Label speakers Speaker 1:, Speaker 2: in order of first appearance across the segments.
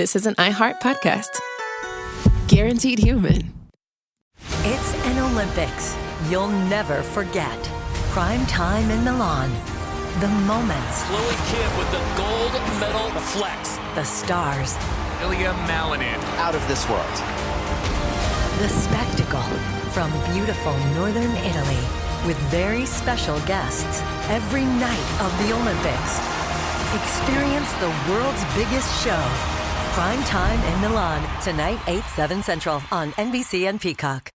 Speaker 1: this is an iHeart podcast. Guaranteed human.
Speaker 2: It's an Olympics you'll never forget. Prime time in Milan. The moments.
Speaker 3: Chloe Kim with the gold medal flex.
Speaker 2: The stars.
Speaker 3: Ilya Malinin.
Speaker 4: Out of this world.
Speaker 2: The spectacle from beautiful northern Italy with very special guests every night of the Olympics. Experience the world's biggest show. Prime time in Milan. Tonight, 8/7 Central on NBC and Peacock.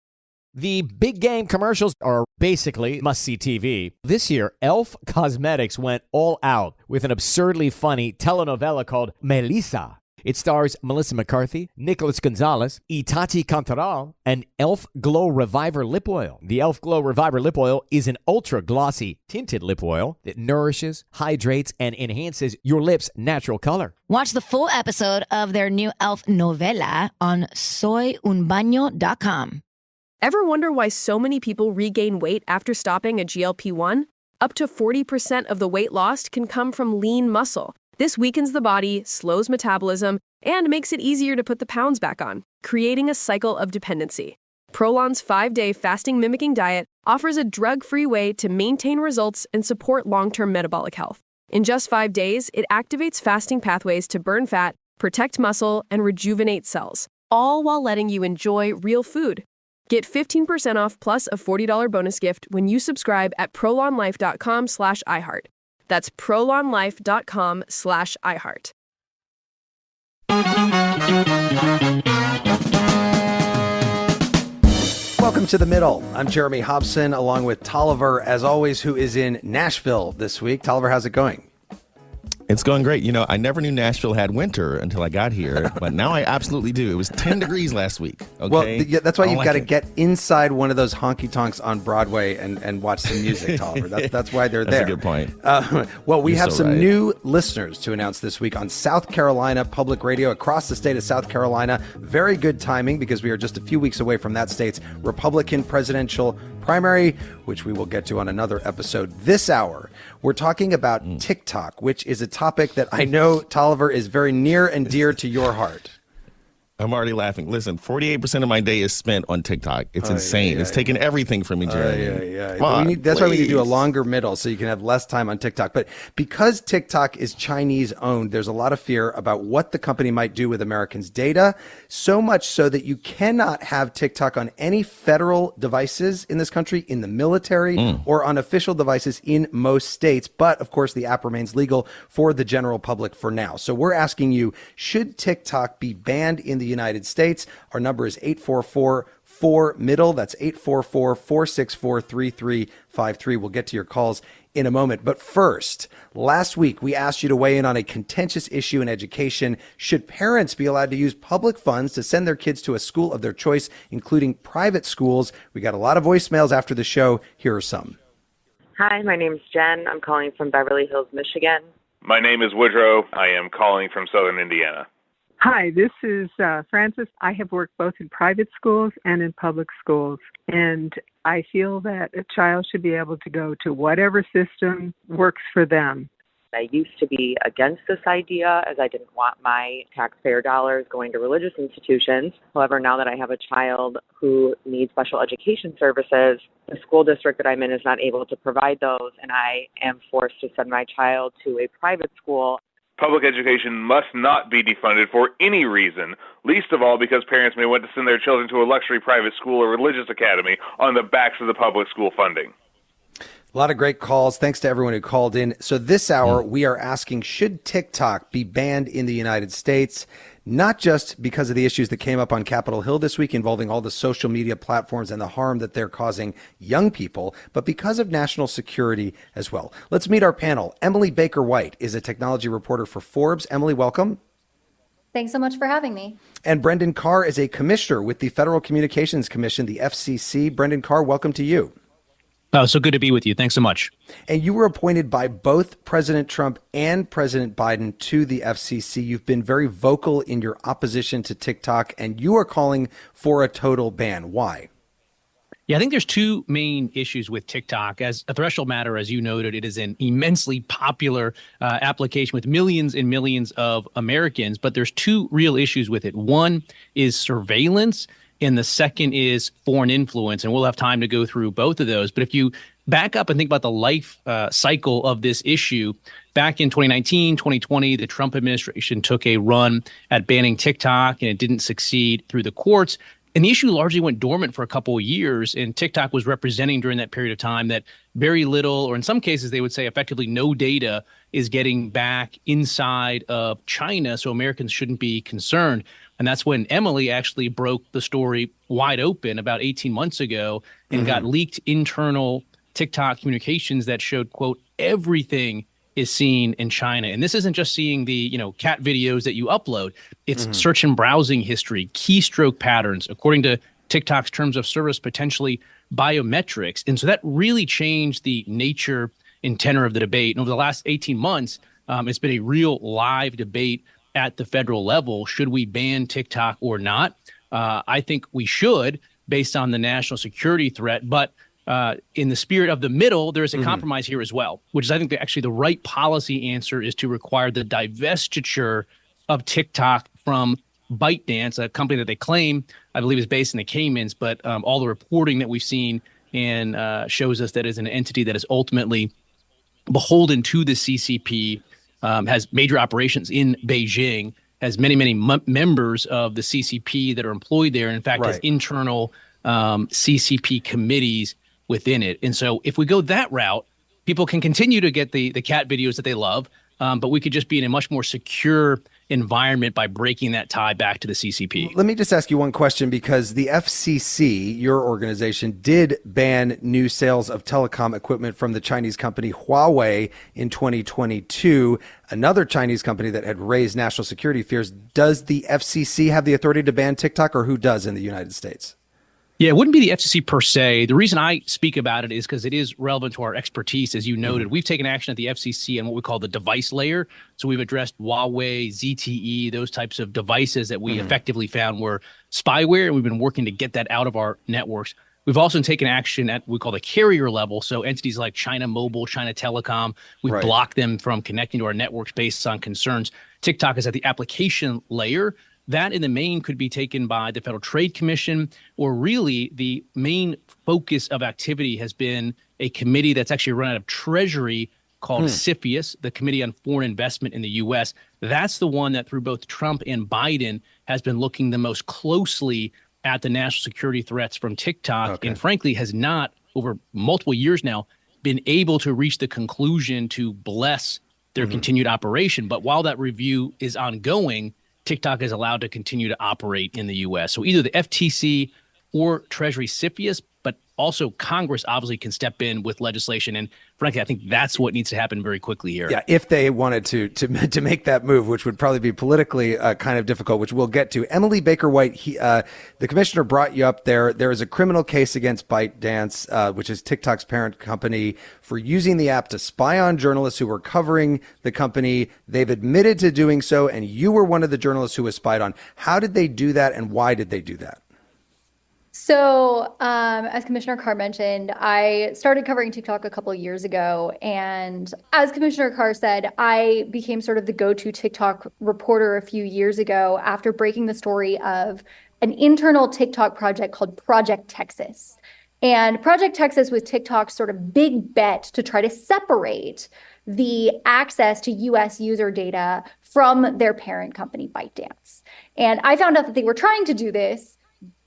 Speaker 5: The big game commercials are basically must-see TV. This year, Elf Cosmetics went all out with an absurdly funny telenovela called Melissa. It stars Melissa McCarthy, Nicholas Gonzalez, Itati Cantoral, and Elf Glow Reviver Lip Oil. The Elf Glow Reviver Lip Oil is an ultra-glossy tinted lip oil that nourishes, hydrates, and enhances your lips' natural color.
Speaker 6: Watch the full episode of their new Elf novela on soyunbaño.com.
Speaker 7: Ever wonder why so many people regain weight after stopping a GLP-1? Up to 40% of the weight lost can come from lean muscle. This weakens the body, slows metabolism, and makes it easier to put the pounds back on, creating a cycle of dependency. Prolon's 5-day fasting-mimicking diet offers a drug-free way to maintain results and support long-term metabolic health. In just 5 days, it activates fasting pathways to burn fat, protect muscle, and rejuvenate cells, all while letting you enjoy real food. Get 15% off plus a $40 bonus gift when you subscribe at prolonlife.com/iHeart. That's prolonlife.com/iHeart.
Speaker 4: Welcome to The Middle. I'm Jeremy Hobson, along with Tolliver, as always, who is in Nashville this week. Tolliver, how's it going?
Speaker 8: It's going great. You know, I never knew Nashville had winter until I got here, but now I absolutely do. It was 10 degrees last week. Okay?
Speaker 4: Well, that's why you've got to get inside one of those honky-tonks on Broadway and watch some music, Tolliver. That's why they're there.
Speaker 8: That's a good point.
Speaker 4: Well, we have some
Speaker 8: right.
Speaker 4: new listeners to announce this week on South Carolina Public Radio across the state of South Carolina. Very good timing because we are just a few weeks away from that state's Republican presidential primary, which we will get to on another episode. This hour, we're talking about TikTok, which is a topic that I know, Tolliver, is very near and dear to your heart.
Speaker 8: I'm already laughing. Listen, 48% of my day is spent on TikTok. It's insane. It's taken everything from me, Jeremy.
Speaker 4: That's why we need to do a longer middle so you can have less time on TikTok. But because TikTok is Chinese owned, there's a lot of fear about what the company might do with Americans' data, so much so that you cannot have TikTok on any federal devices in this country, in the military, or on official devices in most states. But of course, the app remains legal for the general public for now. So we're asking you, should TikTok be banned in the United States? Our number is 844-4-MIDDLE. That's 844-464-3353. We'll get to your calls in a moment. But first, last week, we asked you to weigh in on a contentious issue in education. Should parents be allowed to use public funds to send their kids to a school of their choice, including private schools? We got a lot of voicemails after the show. Here are some.
Speaker 9: Hi, my name is Jen. I'm calling from Beverly Hills, Michigan.
Speaker 10: My name is Woodrow. I am calling from Southern Indiana.
Speaker 11: Hi, this is Francis. I have worked both in private schools and in public schools, and I feel that a child should be able to go to whatever system works for them.
Speaker 9: I used to be against this idea as I didn't want my taxpayer dollars going to religious institutions. However, now that I have a child who needs special education services, the school district that I'm in is not able to provide those, and I am forced to send my child to a private school.
Speaker 10: Public education must not be defunded for any reason, least of all because parents may want to send their children to a luxury private school or religious academy on the backs of the public school funding.
Speaker 4: A lot of great calls. Thanks to everyone who called in. So this hour, we are asking, should TikTok be banned in the United States? Not just because of the issues that came up on Capitol Hill this week involving all the social media platforms and the harm that they're causing young people, but because of national security as well. Let's meet our panel. Emily Baker White is a technology reporter for Forbes. Emily, welcome.
Speaker 12: Thanks so much for having me.
Speaker 4: And Brendan Carr is a commissioner with the Federal Communications Commission, the FCC. Brendan Carr, welcome to you.
Speaker 13: Oh, so good to be with you. Thanks so much.
Speaker 4: And you were appointed by both President Trump and President Biden to the FCC. You've been very vocal in your opposition to TikTok, and you are calling for a total ban. Why?
Speaker 13: Yeah, I think there's two main issues with TikTok. As a threshold matter, as you noted, it is an immensely popular application with millions and millions of Americans. But there's two real issues with it. One is surveillance, and the second is foreign influence. And we'll have time to go through both of those. But if you back up and think about the life cycle of this issue, back in 2019, 2020, the Trump administration took a run at banning TikTok, and it didn't succeed through the courts. And the issue largely went dormant for a couple of years, and TikTok was representing during that period of time that very little, or in some cases they would say effectively no data is getting back inside of China, so Americans shouldn't be concerned. And that's when Emily actually broke the story wide open about 18 months ago and got leaked internal TikTok communications that showed, quote, everything is seen in China. And this isn't just seeing the, cat videos that you upload. It's search and browsing history, keystroke patterns, according to TikTok's terms of service, potentially biometrics. And so that really changed the nature and tenor of the debate. And over the last 18 months, it's been a real live debate at the federal level. Should we ban TikTok or not? I think we should, based on the national security threat. But in the spirit of the middle, there is a compromise here as well, which is, I think, actually the right policy answer is to require the divestiture of TikTok from ByteDance, a company that they claim, I believe, is based in the Caymans. But all the reporting that we've seen and shows us that is an entity that is ultimately beholden to the CCP, has major operations in Beijing, has many, many members of the CCP that are employed there. In fact, has internal CCP committees within it. And so if we go that route, people can continue to get the cat videos that they love, but we could just be in a much more secure environment by breaking that tie back to the CCP.
Speaker 4: Let me just ask you one question, because the FCC, your organization, did ban new sales of telecom equipment from the Chinese company Huawei in 2022, another Chinese company that had raised national security fears. Does the FCC have the authority to ban TikTok, or who does in the United States?
Speaker 13: Yeah, it wouldn't be the FCC per se. The reason I speak about it is because it is relevant to our expertise. As you noted, we've taken action at the FCC on what we call the device layer. So we've addressed Huawei, ZTE, those types of devices that we effectively found were spyware, and we've been working to get that out of our networks. We've also taken action at what we call the carrier level. So entities like China Mobile, China Telecom, we've blocked them from connecting to our networks based on concerns. TikTok is at the application layer. That in the main could be taken by the Federal Trade Commission, or really the main focus of activity has been a committee that's actually run out of Treasury called CFIUS, the Committee on Foreign Investment in the U.S. That's the one that through both Trump and Biden has been looking the most closely at the national security threats from TikTok, and frankly has not, over multiple years now, been able to reach the conclusion to bless their continued operation. But while that review is ongoing, TikTok is allowed to continue to operate in the U.S. So either the FTC or Treasury CFIUS, but also Congress obviously can step in with legislation. And frankly, I think that's what needs to happen very quickly here.
Speaker 4: Yeah, if they wanted to make that move, which would probably be politically kind of difficult, which we'll get to. Emily Baker White, the commissioner brought you up there. There is a criminal case against ByteDance, which is TikTok's parent company, for using the app to spy on journalists who were covering the company. They've admitted to doing so, and you were one of the journalists who was spied on. How did they do that, and why did they do that?
Speaker 12: So, as Commissioner Carr mentioned, I started covering TikTok a couple of years ago. And as Commissioner Carr said, I became sort of the go-to TikTok reporter a few years ago after breaking the story of an internal TikTok project called Project Texas. And Project Texas was TikTok's sort of big bet to try to separate the access to US user data from their parent company, ByteDance. And I found out that they were trying to do this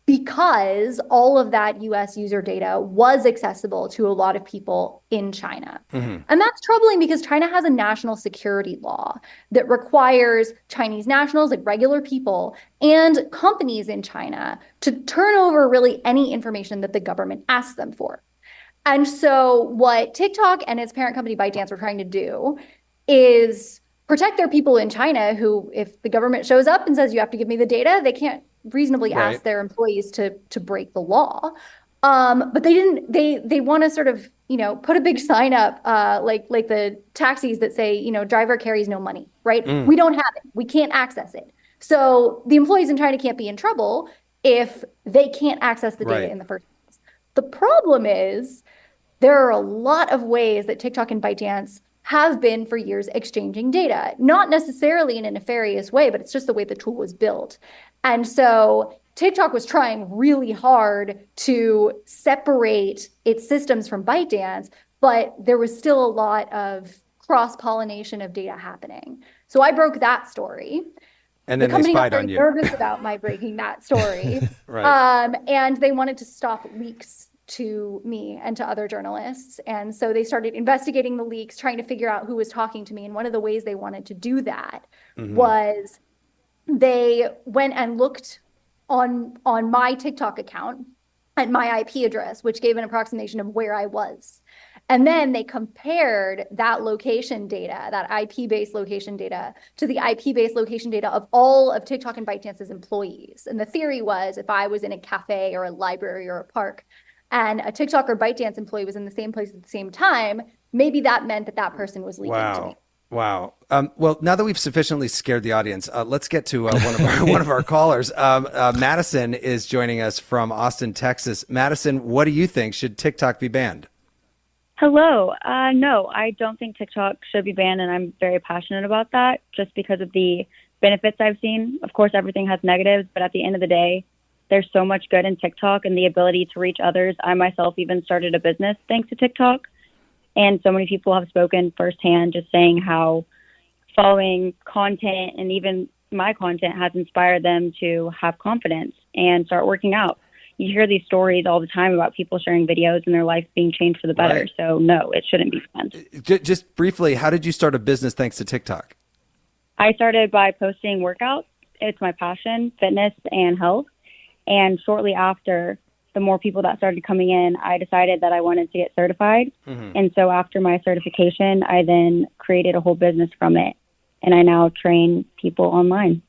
Speaker 12: because all of that US user data was accessible to a lot of people in China. And that's troubling because China has a national security law that requires Chinese nationals, like regular people, and companies in China to turn over really any information that the government asks them for. And so what TikTok and its parent company ByteDance were trying to do is protect their people in China who, if the government shows up and says, you have to give me the data, they can't reasonably ask their employees to break the law. But they didn't, they want to sort of, put a big sign up, like the taxis that say, driver carries no money, right? We don't have it. We can't access it. So the employees in China can't be in trouble if they can't access the data in the first place. The problem is there are a lot of ways that TikTok and ByteDance have been for years exchanging data, not necessarily in a nefarious way, but it's just the way the tool was built. And so TikTok was trying really hard to separate its systems from ByteDance, but there was still a lot of cross-pollination of data happening. So I broke that story.
Speaker 4: And then they spied on you.
Speaker 12: The company got very nervous about my breaking that story.
Speaker 4: Right.
Speaker 12: And they wanted to stop leaks to me and to other journalists. And so they started investigating the leaks, trying to figure out who was talking to me. And one of the ways they wanted to do that was they went and looked on my TikTok account at my IP address, which gave an approximation of where I was. And then they compared that location data, that IP-based location data, to the IP-based location data of all of TikTok and ByteDance's employees. And the theory was if I was in a cafe or a library or a park and a TikTok or ByteDance employee was in the same place at the same time, maybe that meant that that person was leaking to me.
Speaker 4: Wow. Well, now that we've sufficiently scared the audience, let's get to one of our callers. Madison is joining us from Austin, Texas. Madison, what do you think? Should TikTok be banned?
Speaker 14: Hello. No, I don't think TikTok should be banned, and I'm very passionate about that just because of the benefits I've seen. Of course, everything has negatives, but at the end of the day, there's so much good in TikTok and the ability to reach others. I myself even started a business thanks to TikTok, and so many people have spoken firsthand just saying how following content and even my content has inspired them to have confidence and start working out. You hear these stories all the time about people sharing videos and their life being changed for the better. Right. So no, it shouldn't be banned.
Speaker 4: Just briefly, how did you start a business thanks to TikTok?
Speaker 14: I started by posting workouts. It's my passion, fitness and health. And shortly after, the more people that started coming in, I decided that I wanted to get certified. And so after my certification, I then created a whole business from it. And I now train people online.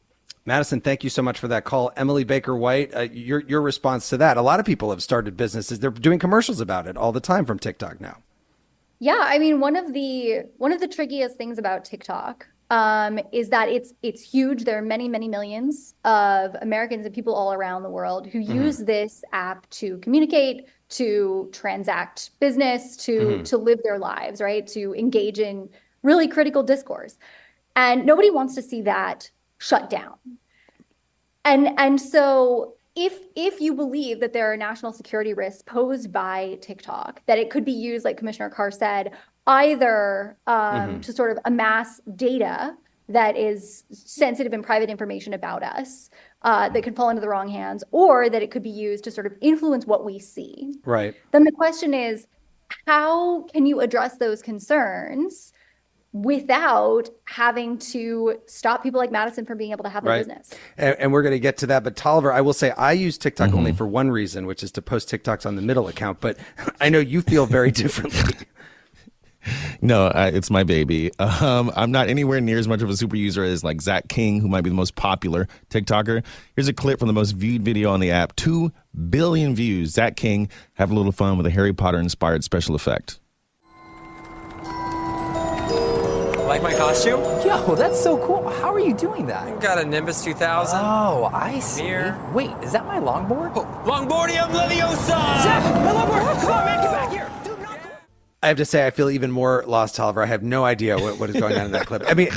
Speaker 4: Madison, thank you so much for that call. Emily Baker White, your response to that. A lot of people have started businesses. They're doing commercials about it all the time from TikTok now.
Speaker 12: Yeah, I mean, one of the trickiest things about TikTok is that it's huge. There are many, many millions of Americans and people all around the world who use this app to communicate, to transact business, to live their lives, right? To engage in really critical discourse. And nobody wants to see that shut down. And so if you believe that there are national security risks posed by TikTok, that it could be used, like Commissioner Carr said, either to sort of amass data that is sensitive and private information about us that could fall into the wrong hands, or that it could be used to sort of influence what we see.
Speaker 4: Right.
Speaker 12: Then the question is, how can you address those concerns without having to stop people like Madison from being able to have a business?
Speaker 4: And we're going to get to that. But Tolliver, I will say I use TikTok only for one reason, which is to post TikToks on the middle account. But I know you feel very differently.
Speaker 8: No, it's my baby. I'm not anywhere near as much of a super user as like Zach King, who might be the most popular TikToker. Here's a clip from the most viewed video on the app. 2 billion views. Zach King, have a little fun with a Harry Potter inspired special effect.
Speaker 15: Like my costume? Yo, that's so cool. How are you doing that? Got a Nimbus 2000. Oh, I see. Mirror. Wait, is that my longboard? Oh, Longboardium Leviosa! Zach, my longboard! Come on, man, get back here!
Speaker 4: I have to say, I feel even more lost, Tolliver. I have no idea what is going on in that clip. I mean,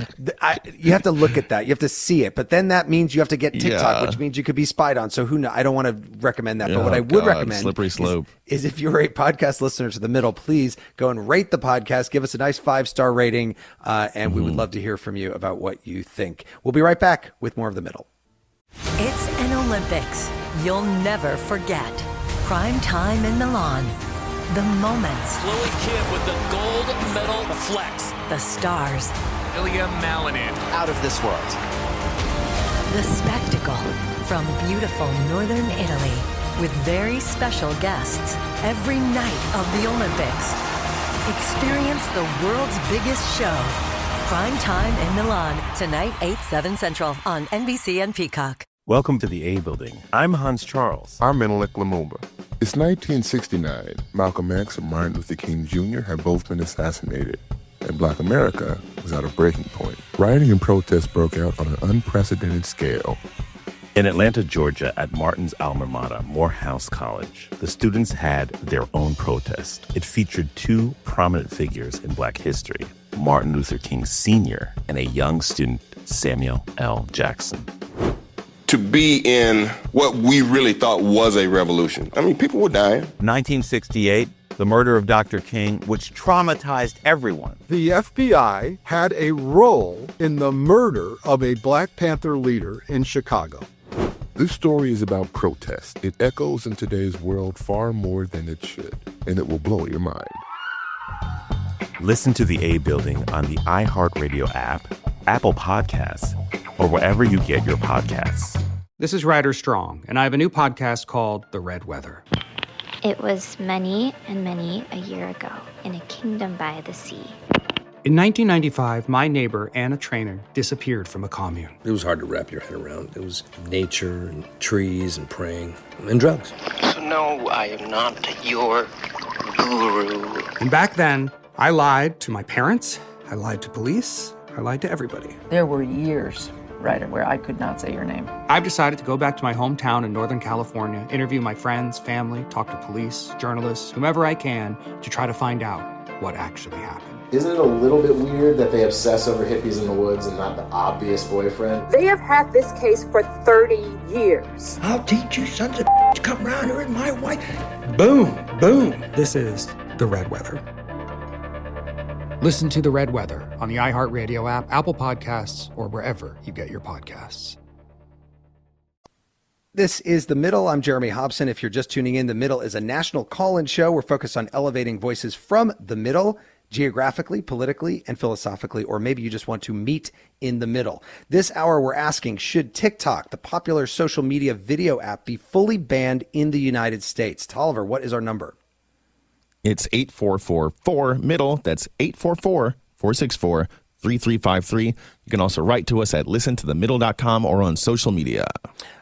Speaker 4: you have to look at that. You have to see it. But then that means you have to get TikTok, which means you could be spied on. So who knows? I don't want to recommend that. But what I would recommend
Speaker 8: slippery slope.
Speaker 4: Is if you're a podcast listener to The Middle, please go and rate the podcast. Give us a nice 5-star rating. And we would love to hear from you about what you think. We'll be right back with more of The Middle.
Speaker 2: It's an Olympics you'll never forget. Prime time in Milan. The moments.
Speaker 3: Chloe Kim with the gold medal flex.
Speaker 2: The stars.
Speaker 3: Ilya Malinin.
Speaker 15: Out of this world.
Speaker 2: The spectacle from beautiful northern Italy with very special guests every night of the Olympics. Experience the world's biggest show. Prime time in Milan. Tonight, 8/7 Central on NBC and Peacock.
Speaker 16: Welcome to the A Building. I'm Hans Charles.
Speaker 17: I'm Menelik Lumumba. It's 1969. Malcolm X and Martin Luther King Jr. had both been assassinated, and Black America was at a breaking point. Rioting and protests broke out on an unprecedented scale.
Speaker 16: In Atlanta, Georgia, at Martin's alma mater, Morehouse College, the students had their own protest. It featured two prominent figures in Black history, Martin Luther King Sr. and a young student, Samuel L. Jackson.
Speaker 17: To be in what we really thought was a revolution. I mean, people were dying.
Speaker 18: 1968, the murder of Dr. King, which traumatized everyone.
Speaker 19: The FBI had a role in the murder of a Black Panther leader in Chicago.
Speaker 17: This story is about protest. It echoes in today's world far more than it should, and it will blow your mind.
Speaker 16: Listen to The A Building on the iHeartRadio app, Apple Podcasts, or wherever you get your podcasts.
Speaker 20: This is Ryder Strong, and I have a new podcast called The Red Weather.
Speaker 21: It was many and many a year ago in a kingdom by the sea.
Speaker 20: In 1995, my neighbor, Anna Trainer, disappeared from a commune.
Speaker 22: It was hard to wrap your head around. It was nature and trees and praying and drugs.
Speaker 23: So no, I am not your guru.
Speaker 20: And back then, I lied to my parents, I lied to police, I lied to everybody.
Speaker 24: There were years, Ryder, where I could not say your name.
Speaker 20: I've decided to go back to my hometown in Northern California, interview my friends, family, talk to police, journalists, whomever I can, to try to find out what actually happened.
Speaker 25: Isn't it a little bit weird that they obsess over hippies in the woods and not the obvious boyfriend?
Speaker 26: They have had this case for 30 years.
Speaker 27: I'll teach you sons of come round here with my wife.
Speaker 20: Boom, boom. This is The Red Weather. Listen to The Red Weather on the iHeartRadio app, Apple Podcasts, or wherever you get your podcasts.
Speaker 4: This is The Middle. I'm Jeremy Hobson. If you're just tuning in, The Middle is a national call-in show. We're focused on elevating voices from the middle, geographically, politically, and philosophically, or maybe you just want to meet in the middle. This hour, we're asking, should TikTok, the popular social media video app, be fully banned in the United States? Tolliver, what is our number?
Speaker 8: It's 844-4-MIDDLE. That's 844-464-3353. You can also write to us at listentothemiddle.com or on social media.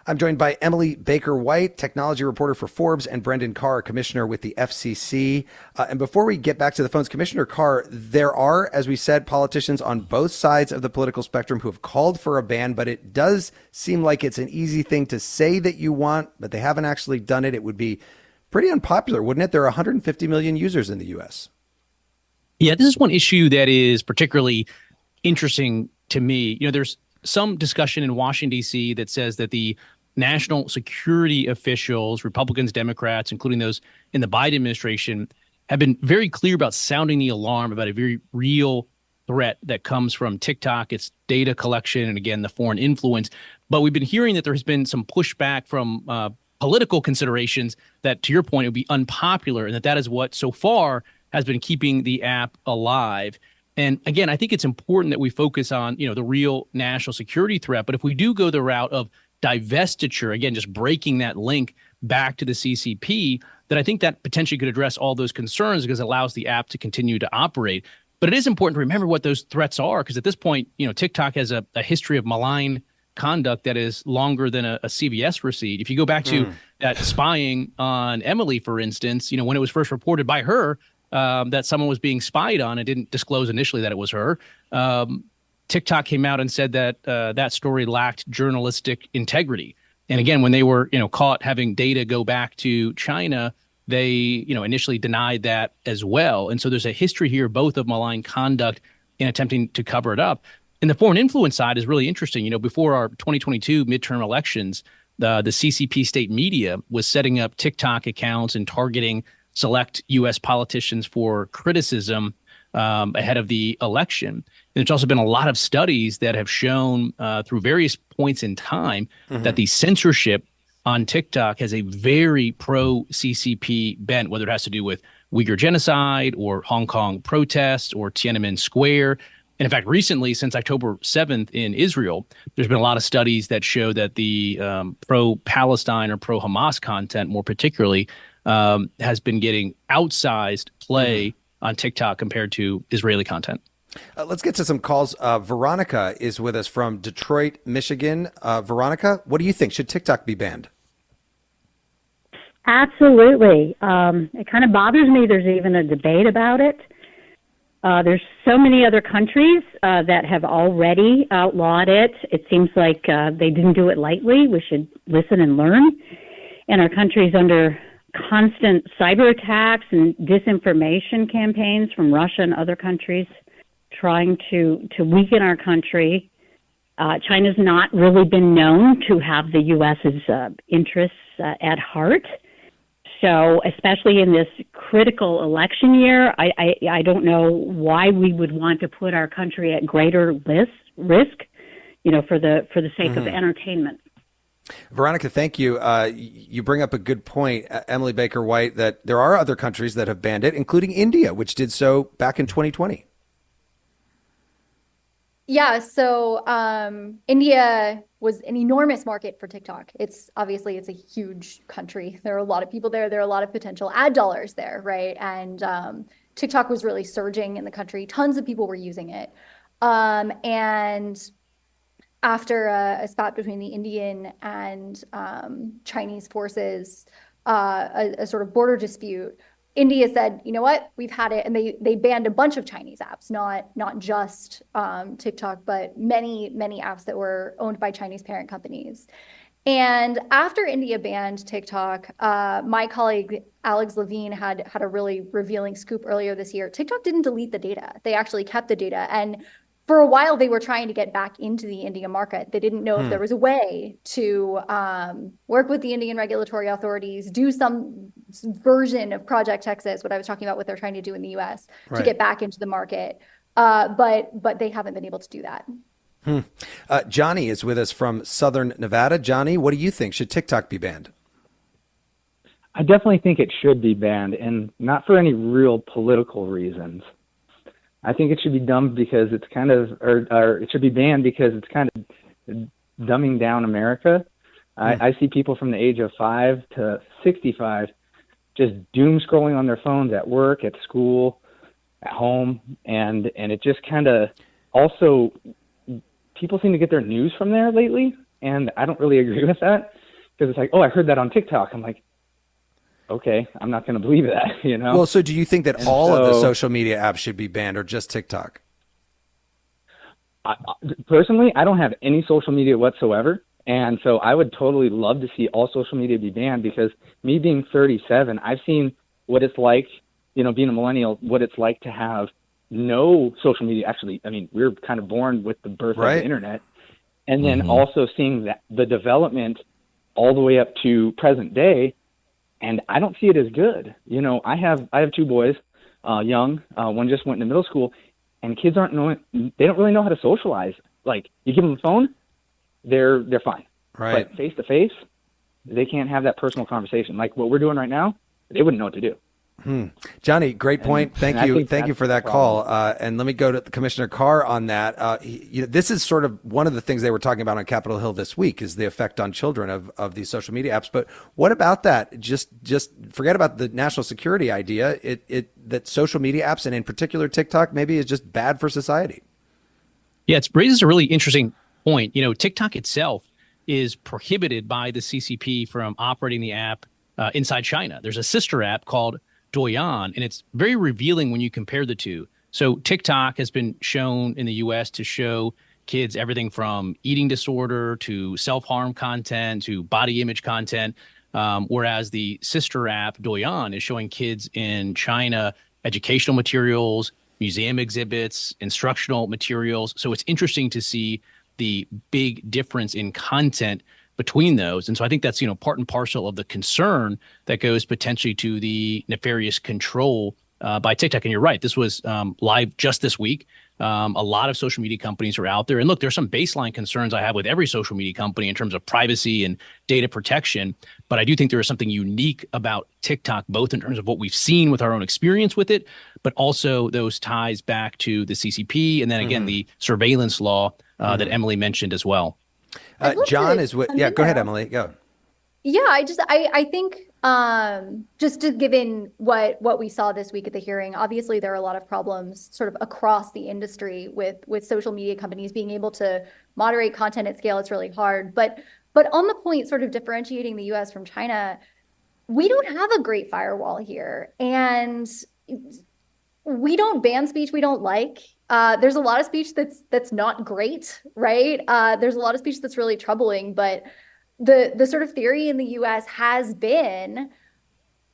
Speaker 4: I'm joined by Emily Baker-White, technology reporter for Forbes, and Brendan Carr, commissioner with the FCC. And before we get back to the phones, Commissioner Carr, there are, as we said, politicians on both sides of the political spectrum who have called for a ban, but it does seem like it's an easy thing to say that you want, but they haven't actually done it. It would be pretty unpopular, wouldn't it? There are 150 million users in the U.S.
Speaker 13: Yeah, this is one issue that is particularly interesting to me. You know, there's some discussion in Washington, D.C. that says that the national security officials, Republicans, Democrats, including those in the Biden administration, have been very clear about sounding the alarm about a very real threat that comes from TikTok, its data collection, and again, the foreign influence. But we've been hearing that there has been some pushback from political considerations that, to your point, it would be unpopular, and that is what so far has been keeping the app alive. And again, I think it's important that we focus on, you know, the real national security threat. But if we do go the route of divestiture, again, just breaking that link back to the CCP, then I think that potentially could address all those concerns because it allows the app to continue to operate. But it is important to remember what those threats are, because at this point, you know, TikTok has a history of malign conduct that is longer than a CVS receipt. If you go back to that spying on Emily, for instance, you know, when it was first reported by her that someone was being spied on and didn't disclose initially that it was her, TikTok came out and said that that story lacked journalistic integrity. And again, when they were, you know, caught having data go back to China, they, you know, initially denied that as well. And so there's a history here, both of malign conduct and attempting to cover it up. And the foreign influence side is really interesting. You know, before our 2022 midterm elections, the CCP state media was setting up TikTok accounts and targeting select U.S. politicians for criticism ahead of the election. And there's also been a lot of studies that have shown through various points in time that the censorship on TikTok has a very pro-CCP bent, whether it has to do with Uyghur genocide or Hong Kong protests or Tiananmen Square. And in fact, recently, since October 7th in Israel, there's been a lot of studies that show that the pro-Palestine or pro-Hamas content, more particularly, has been getting outsized play on TikTok compared to Israeli content.
Speaker 4: Let's get to some calls. Veronica is with us from Detroit, Michigan. Veronica, what do you think? Should TikTok be banned?
Speaker 28: Absolutely. It kind of bothers me there's even a debate about it.
Speaker 1: There's so many other countries that have already outlawed it. It seems like they didn't do it lightly. We should listen and learn. And our country's under constant cyber attacks and disinformation campaigns from Russia and other countries trying to weaken our country. China's not really been known to have the U.S.'s interests at heart. So especially in this critical election year, I don't know why we would want to put our country at greater risk, for the sake of entertainment.
Speaker 4: Veronica, thank you. You bring up a good point, Emily Baker White, that there are other countries that have banned it, including India, which did so back in 2020.
Speaker 12: Yeah, so India was an enormous market for TikTok. It's a huge country. There are a lot of people there. There are a lot of potential ad dollars there, right? And TikTok was really surging in the country. Tons of people were using it. And after a spat between the Indian and Chinese forces, a sort of border dispute, India said, you know what, we've had it. And they banned a bunch of Chinese apps, not just TikTok, but many apps that were owned by Chinese parent companies. And after India banned TikTok, my colleague Alex Levine had a really revealing scoop earlier this year. TikTok didn't delete the data. They actually kept the data. And for a while, they were trying to get back into the Indian market. They didn't know if there was a way to work with the Indian regulatory authorities, do some version of Project Texas, what I was talking about, what they're trying to do in the U.S. to get back into the market. But they haven't been able to do that.
Speaker 4: Johnny is with us from Southern Nevada. Johnny, what do you think? Should TikTok be banned?
Speaker 5: I definitely think it should be banned, and not for any real political reasons. I think it should be dumbed because it's kind of, or it should be banned because it's kind of dumbing down America. I see people from the age of 5 to 65 just doom scrolling on their phones at work, at school, at home, and it just kind of also, people seem to get their news from there lately, and I don't really agree with that because it's like, oh, I heard that on TikTok. I'm like, okay, I'm not going to believe that,
Speaker 4: Well, so do you think that all of the social media apps should be banned or just TikTok?
Speaker 5: Personally, I don't have any social media whatsoever. And so I would totally love to see all social media be banned because me being 37, I've seen what it's like, being a millennial, what it's like to have no social media. Actually, I mean, we were kind of born with the birth of the internet. And then also seeing that the development all the way up to present day. And I don't see it as good. I have 2 boys, young. One just went into middle school, and kids they don't really know how to socialize. Like, you give them a phone, they're fine.
Speaker 4: Right.
Speaker 5: But face to face, they can't have that personal conversation. Like what we're doing right now, they wouldn't know what to do.
Speaker 4: Johnny, great point. Thank you for that call. And let me go to Commissioner Carr on that. This is sort of one of the things they were talking about on Capitol Hill this week is the effect on children of these social media apps. But what about that? Just forget about the national security idea. That social media apps, and in particular TikTok, maybe is just bad for society.
Speaker 13: Yeah, it raises a really interesting point. TikTok itself is prohibited by the CCP from operating the app inside China. There's a sister app called Douyin, and it's very revealing when you compare the two. So TikTok has been shown in the U.S. to show kids everything from eating disorder to self-harm content to body image content, whereas the sister app Douyin is showing kids in China educational materials, museum exhibits, instructional materials. So it's interesting to see the big difference in content between those. And so I think that's, part and parcel of the concern that goes potentially to the nefarious control by TikTok. And you're right, this was live just this week. A lot of social media companies are out there. And look, there's some baseline concerns I have with every social media company in terms of privacy and data protection. But I do think there is something unique about TikTok, both in terms of what we've seen with our own experience with it, but also those ties back to the CCP. And then again, the surveillance law that Emily mentioned as well.
Speaker 4: John is with, go ahead, Emily, go.
Speaker 12: Yeah, I think just given what we saw this week at the hearing, obviously there are a lot of problems sort of across the industry with social media companies being able to moderate content at scale. It's really hard. But on the point sort of differentiating the US from China, we don't have a great firewall here. And we don't ban speech we don't like. There's a lot of speech that's not great, right? There's a lot of speech that's really troubling, but the sort of theory in the US has been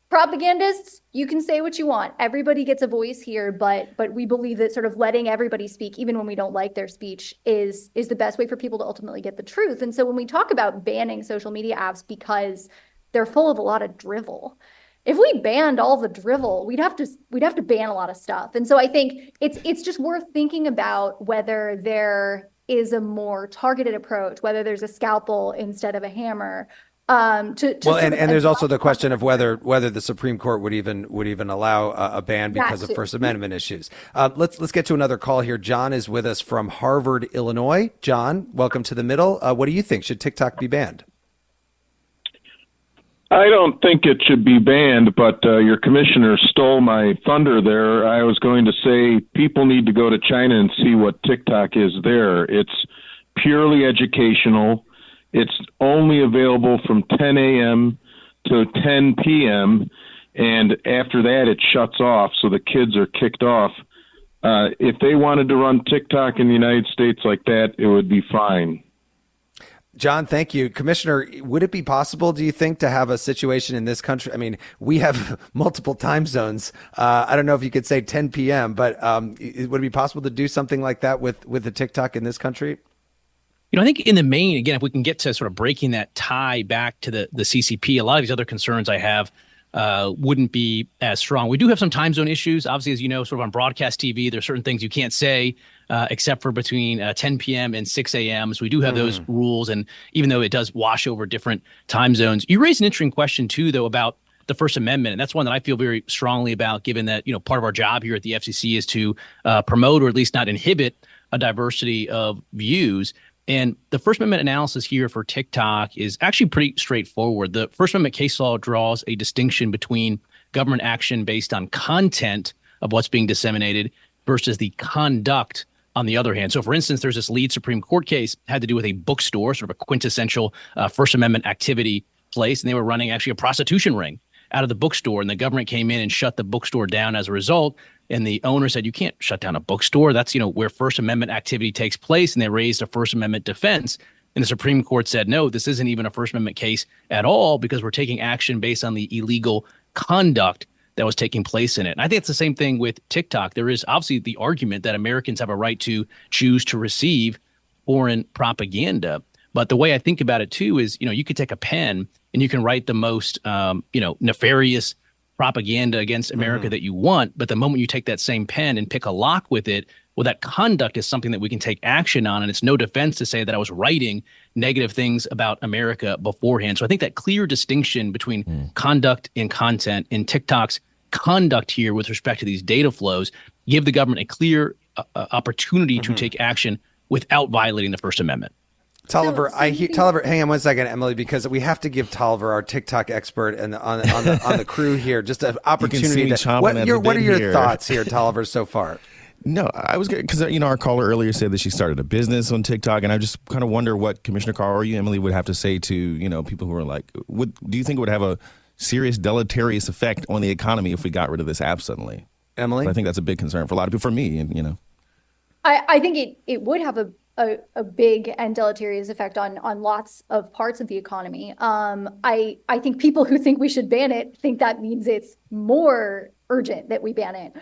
Speaker 12: propagandists, you can say what you want. Everybody gets a voice here, but we believe that sort of letting everybody speak, even when we don't like their speech, is the best way for people to ultimately get the truth. And so when we talk about banning social media apps because they're full of a lot of drivel, if we banned all the drivel, we'd have to ban a lot of stuff. And so I think it's just worth thinking about whether there is a more targeted approach, whether there's a scalpel instead of a hammer. And
Speaker 4: there's also the question of whether the Supreme Court would even allow a ban because of First Amendment issues. Let's get to another call here. John is with us from Harvard, Illinois. John, welcome to The Middle. What do you think? Should TikTok be banned?
Speaker 3: I don't think it should be banned, but your commissioner stole my thunder there. I was going to say people need to go to China and see what TikTok is there. It's purely educational. It's only available from 10 a.m. to 10 p.m., and after that it shuts off, so the kids are kicked off. If they wanted to run TikTok in the United States like that, it would be fine.
Speaker 4: John, thank you. Commissioner, would it be possible, do you think, to have a situation in this country? I mean, we have multiple time zones. I don't know if you could say 10 p.m., but would it be possible to do something like that with the TikTok in this country?
Speaker 13: I think in the main, again, if we can get to sort of breaking that tie back to the CCP, a lot of these other concerns I have wouldn't be as strong. We do have some time zone issues. Obviously, as you know, sort of on broadcast TV, there are certain things you can't say except for between 10 p.m. and 6 a.m. So we do have those rules. And even though it does wash over different time zones, you raised an interesting question, too, though, about the First Amendment. And that's one that I feel very strongly about, given that, part of our job here at the FCC is to promote or at least not inhibit a diversity of views. And the First Amendment analysis here for TikTok is actually pretty straightforward. The First Amendment case law draws a distinction between government action based on content of what's being disseminated versus the conduct on the other hand. So, for instance, there's this lead Supreme Court case had to do with a bookstore, sort of a quintessential First Amendment activity place, and they were running actually a prostitution ring out of the bookstore, and the government came in and shut the bookstore down as a result. And the owner said, you can't shut down a bookstore. That's, where First Amendment activity takes place. And they raised a First Amendment defense. And the Supreme Court said, no, this isn't even a First Amendment case at all because we're taking action based on the illegal conduct that was taking place in it. And I think it's the same thing with TikTok. There is obviously the argument that Americans have a right to choose to receive foreign propaganda. But the way I think about it, too, is, you could take a pen and you can write the most, nefarious propaganda against America that you want. But the moment you take that same pen and pick a lock with it, well, that conduct is something that we can take action on. And it's no defense to say that I was writing negative things about America beforehand. So I think that clear distinction between conduct and content in TikTok's conduct here with respect to these data flows give the government a clear opportunity to take action without violating the First Amendment.
Speaker 4: Tolliver, Tolliver, hang on one second, Emily, because we have to give Tolliver, our TikTok expert, and on the crew here, just an opportunity. What are your thoughts here, Tolliver, so far?
Speaker 8: No, I was because our caller earlier said that she started a business on TikTok, and I just kind of wonder what Commissioner Carr or you, Emily, would have to say to people who are like, do you think it would have a serious deleterious effect on the economy if we got rid of this app suddenly?
Speaker 4: Emily,
Speaker 8: I think that's a big concern for a lot of people. For me, and
Speaker 12: I think it would have a big and deleterious effect on lots of parts of the economy. I think people who think we should ban it think that means it's more urgent that we ban it.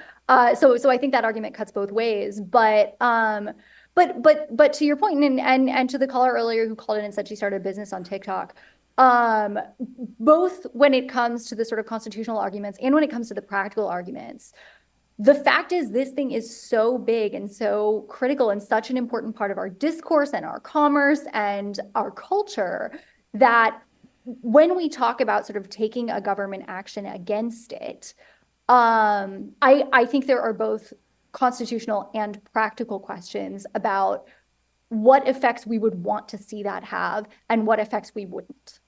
Speaker 12: So I think that argument cuts both ways. But to your point, and to the caller earlier who called in and said she started a business on TikTok, both when it comes to the sort of constitutional arguments and when it comes to the practical arguments, the fact is this thing is so big and so critical and such an important part of our discourse and our commerce and our culture that when we talk about sort of taking a government action against it, I think there are both constitutional and practical questions about what effects we would want to see that have and what effects we wouldn't.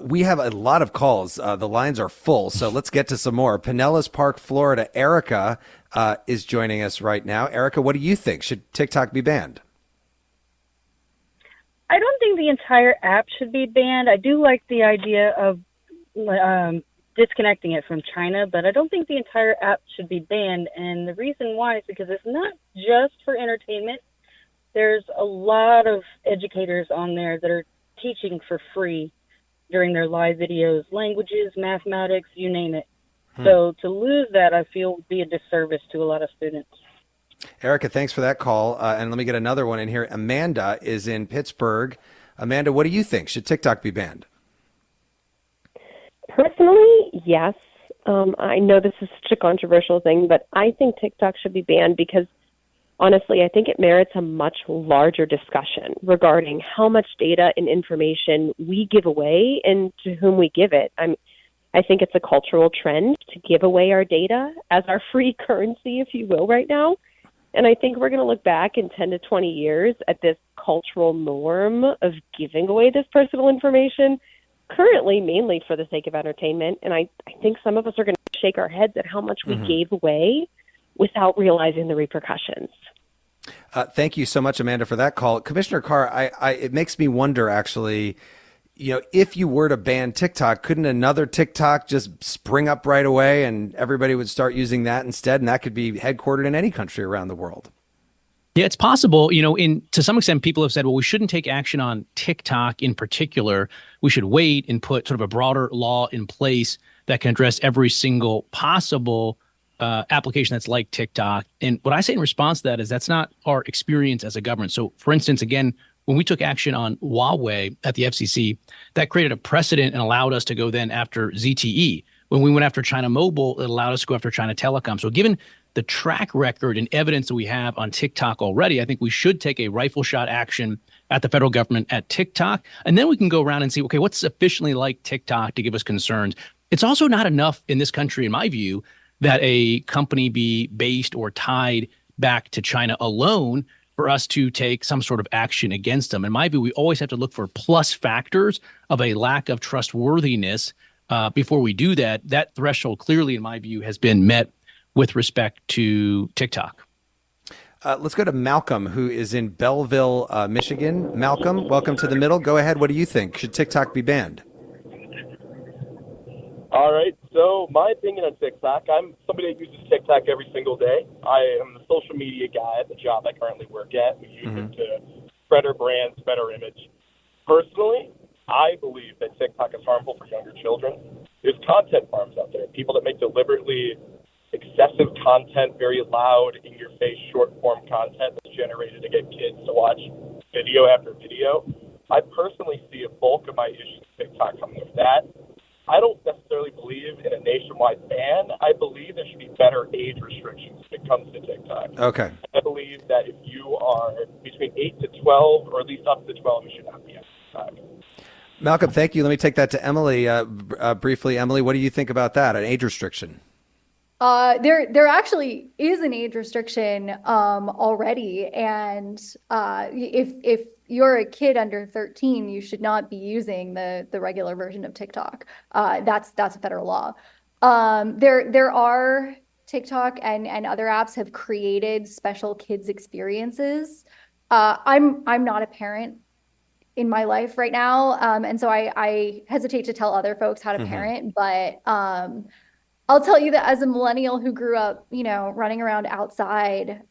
Speaker 4: We have a lot of calls. The lines are full, so let's get to some more. Pinellas Park, Florida. Erica is joining us right now. Erica, what do you think? Should TikTok be banned?
Speaker 6: I don't think the entire app should be banned. I do like the idea of disconnecting it from China, but I don't think the entire app should be banned. And the reason why is because it's not just for entertainment. There's a lot of educators on there that are teaching for free during their live videos, languages, mathematics, you name it. So to lose that, I feel, would be a disservice to a lot of students.
Speaker 4: Erica, thanks for that call. And let me get another one in here. Amanda is in Pittsburgh. Amanda, what do you think? Should TikTok be banned?
Speaker 7: Personally, yes. I know this is such a controversial thing, but I think TikTok should be banned because, honestly, I think it merits a much larger discussion regarding how much data and information we give away and to whom we give it. I think it's a cultural trend to give away our data as our free currency, if you will, right now. And I think we're going to look back in 10 to 20 years at this cultural norm of giving away this personal information, currently mainly for the sake of entertainment. And I think some of us are going to shake our heads at how much we gave away without realizing the repercussions.
Speaker 4: Thank you so much, Amanda, for that call. Commissioner Carr, it makes me wonder, actually, if you were to ban TikTok, couldn't another TikTok just spring up right away and everybody would start using that instead? And that could be headquartered in any country around the world.
Speaker 13: Yeah, it's possible. To some extent, people have said, well, we shouldn't take action on TikTok in particular. We should wait and put sort of a broader law in place that can address every single possible application that's like TikTok. And what I say in response to that is that's not our experience as a government. So, for instance, again, when we took action on Huawei at the FCC, that created a precedent and allowed us to go then after ZTE. When we went after China Mobile, it allowed us to go after China Telecom. So given the track record and evidence that we have on TikTok already, I think we should take a rifle shot action at the federal government at TikTok. And then we can go around and see, okay, what's sufficiently like TikTok to give us concerns? It's also not enough in this country, in my view, that a company be based or tied back to China alone for us to take some sort of action against them. In my view, we always have to look for plus factors of a lack of trustworthiness before we do that. That threshold clearly, in my view, has been met with respect to TikTok.
Speaker 4: Let's go to Malcolm, who is in Belleville, Michigan. Malcolm, welcome to The Middle. Go ahead. What do you think? Should TikTok be banned?
Speaker 9: All right. So my opinion on TikTok, I'm somebody that uses TikTok every single day. I am the social media guy at the job I currently work at. We use it to spread our brand, spread our image. Personally, I believe that TikTok is harmful for younger children. There's content farms out there, people that make deliberately excessive content, very loud, in-your-face, short-form content that's generated to get kids to watch video after video. I personally see a bulk of my issues with TikTok coming with that. I don't necessarily believe in a nationwide ban. I believe there should be better age restrictions when it comes to TikTok.
Speaker 4: Okay.
Speaker 9: I believe that if you are between 8 to 12, or at least up to 12, you should not be on TikTok.
Speaker 4: Malcolm, thank you. Let me take that to Emily briefly. Emily, what do you think about that, an age restriction?
Speaker 12: There actually is an age restriction already, and if you're a kid under 13, you should not be using the regular version of TikTok. That's a federal law. There are TikTok and other apps have created special kids experiences. I'm not a parent in my life right now, and so I hesitate to tell other folks how to parent, but I'll tell you that as a millennial who grew up, running around outside,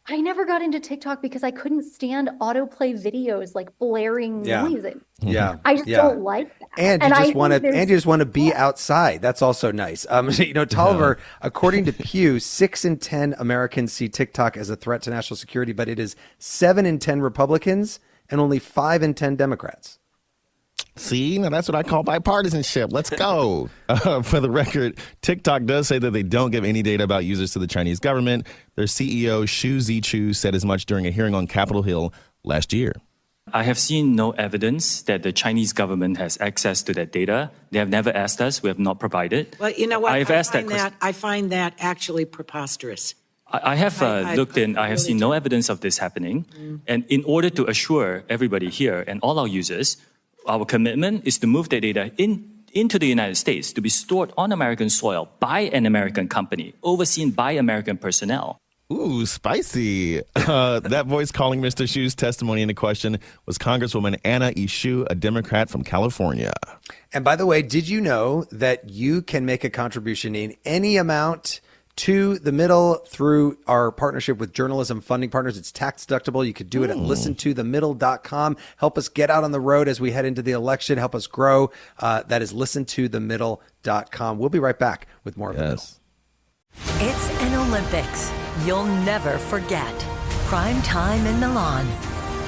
Speaker 12: I never got into TikTok because I couldn't stand autoplay videos, like blaring noises.
Speaker 4: Yeah.
Speaker 12: I just don't like that.
Speaker 4: And you just want to be outside. That's also nice. Tolliver, according to Pew, 6 in 10 Americans see TikTok as a threat to national security, but it is 7 in 10 Republicans and only 5 in 10 Democrats.
Speaker 8: See, now that's what I call bipartisanship. Let's go. For the record, TikTok does say that they don't give any data about users to the Chinese government. Their CEO, Xu Zichu, said as much during a hearing on Capitol Hill last year.
Speaker 10: I have seen no evidence that the Chinese government has access to that data. They have never asked us. We have not provided.
Speaker 27: Well, you know what? I find that actually preposterous.
Speaker 10: I have looked in. I have seen no evidence of this happening. And in order to assure everybody here and all our users, our commitment is to move the data into the United States to be stored on American soil by an American company, overseen by American personnel.
Speaker 8: Ooh, spicy. That voice calling Mr. Shu's testimony into question was Congresswoman Anna Eshoo, a Democrat from California.
Speaker 4: And by the way, did you know that you can make a contribution in any amount to the middle through our partnership with Journalism Funding Partners? It's tax deductible. You could do it at listentothemiddle.com. Help us get out on the road as we head into the election. Help us grow. That is listentothemiddle.com. We'll be right back with more of The Middle.
Speaker 2: It's an Olympics you'll never forget. Prime time in Milan.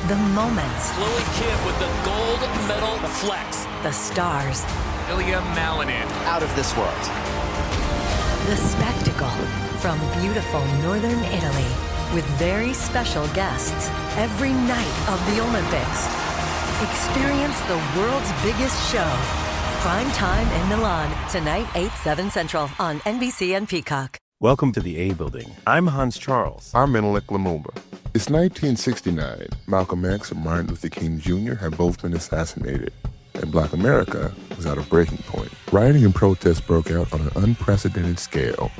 Speaker 2: The moments.
Speaker 11: Chloe Kim with the gold medal flex.
Speaker 2: The stars.
Speaker 11: Ilya Malinin.
Speaker 14: Out of this world.
Speaker 2: The spectacle from beautiful northern Italy with very special guests every night of the Olympics. Experience the world's biggest show. Prime time in Milan, tonight 8/7 Central on NBC and Peacock.
Speaker 16: Welcome to the A Building. I'm Hans Charles.
Speaker 15: I'm Menelik Lumumba. It's 1969. Malcolm X and Martin Luther King Jr. had both been assassinated, and Black America was at a breaking point. Rioting and protests broke out on an unprecedented scale.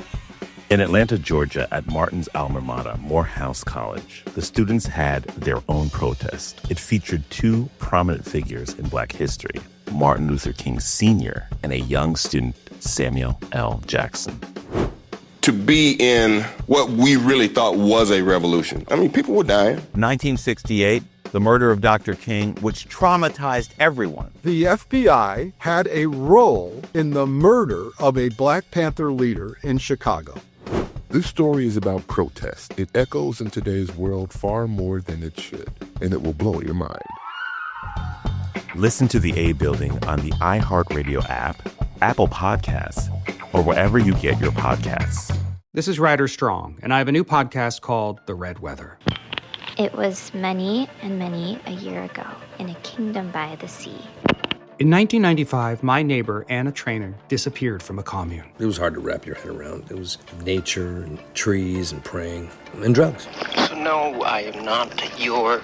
Speaker 16: In Atlanta, Georgia, at Martin's alma mater, Morehouse College, the students had their own protest. It featured two prominent figures in Black history, Martin Luther King Sr. and a young student, Samuel L. Jackson.
Speaker 17: To be in what we really thought was a revolution. I mean, people were dying.
Speaker 18: 1968, the murder of Dr. King, which traumatized everyone.
Speaker 19: The FBI had a role in the murder of a Black Panther leader in Chicago.
Speaker 15: This story is about protest. It echoes in today's world far more than it should, and it will blow your mind.
Speaker 16: Listen to the A Building on the iHeartRadio app, Apple Podcasts, or wherever you get your podcasts.
Speaker 20: This is Ryder Strong, and I have a new podcast called The Red Weather.
Speaker 21: It was many and many a year ago in a kingdom by the sea.
Speaker 20: In 1995, my neighbor, Anna Trainer, disappeared from a commune.
Speaker 22: It was hard to wrap your head around. It was nature and trees and praying and drugs.
Speaker 23: So no, I am not your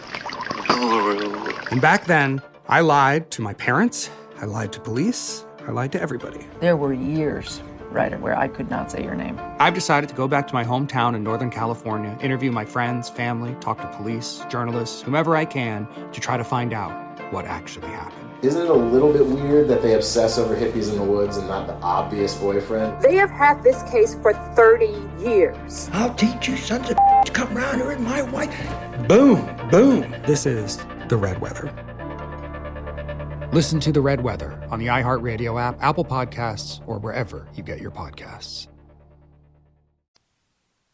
Speaker 23: guru.
Speaker 20: And back then, I lied to my parents, I lied to police, I lied to everybody.
Speaker 24: There were years, Ryder, where I could not say your name.
Speaker 20: I've decided to go back to my hometown in Northern California, interview my friends, family, talk to police, journalists, whomever I can, to try to find out what actually happened.
Speaker 25: Isn't it a little bit weird that they obsess over hippies in the woods and not the obvious boyfriend?
Speaker 26: They have had this case for 30 years.
Speaker 27: I'll teach you sons of to come around here and my wife. Boom, boom.
Speaker 20: This is The Red Weather. Listen to The Red Weather on the iHeartRadio app, Apple Podcasts, or wherever you get your podcasts.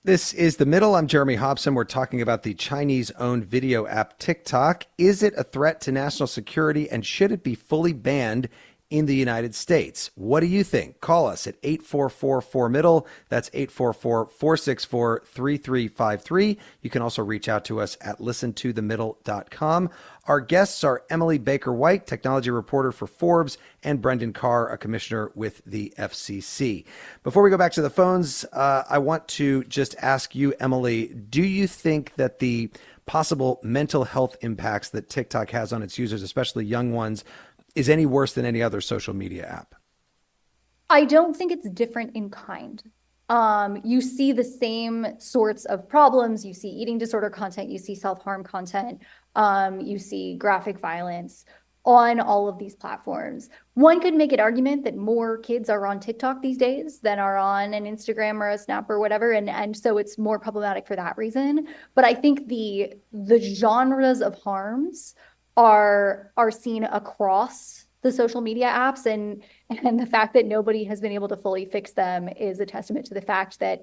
Speaker 4: This is The Middle. I'm Jeremy Hobson. We're talking about the Chinese-owned video app TikTok. Is it a threat to national security, and should it be fully banned in the United States? What do you think? Call us at 844-4MIDDLE. That's 844-464-3353. You can also reach out to us at listentothemiddle.com. Our guests are Emily Baker White, technology reporter for Forbes, and Brendan Carr, a commissioner with the FCC. Before we go back to the phones, I want to just ask you, Emily, do you think that the possible mental health impacts that TikTok has on its users, especially young ones, is any worse than any other social media app?
Speaker 12: I don't think it's different in kind. You see the same sorts of problems. You see eating disorder content, you see self-harm content, you see graphic violence on all of these platforms. One could make an argument that more kids are on TikTok these days than are on an Instagram or a Snap or whatever, and so it's more problematic for that reason. But I think the genres of harms are seen across the social media apps, and the fact that nobody has been able to fully fix them is a testament to the fact that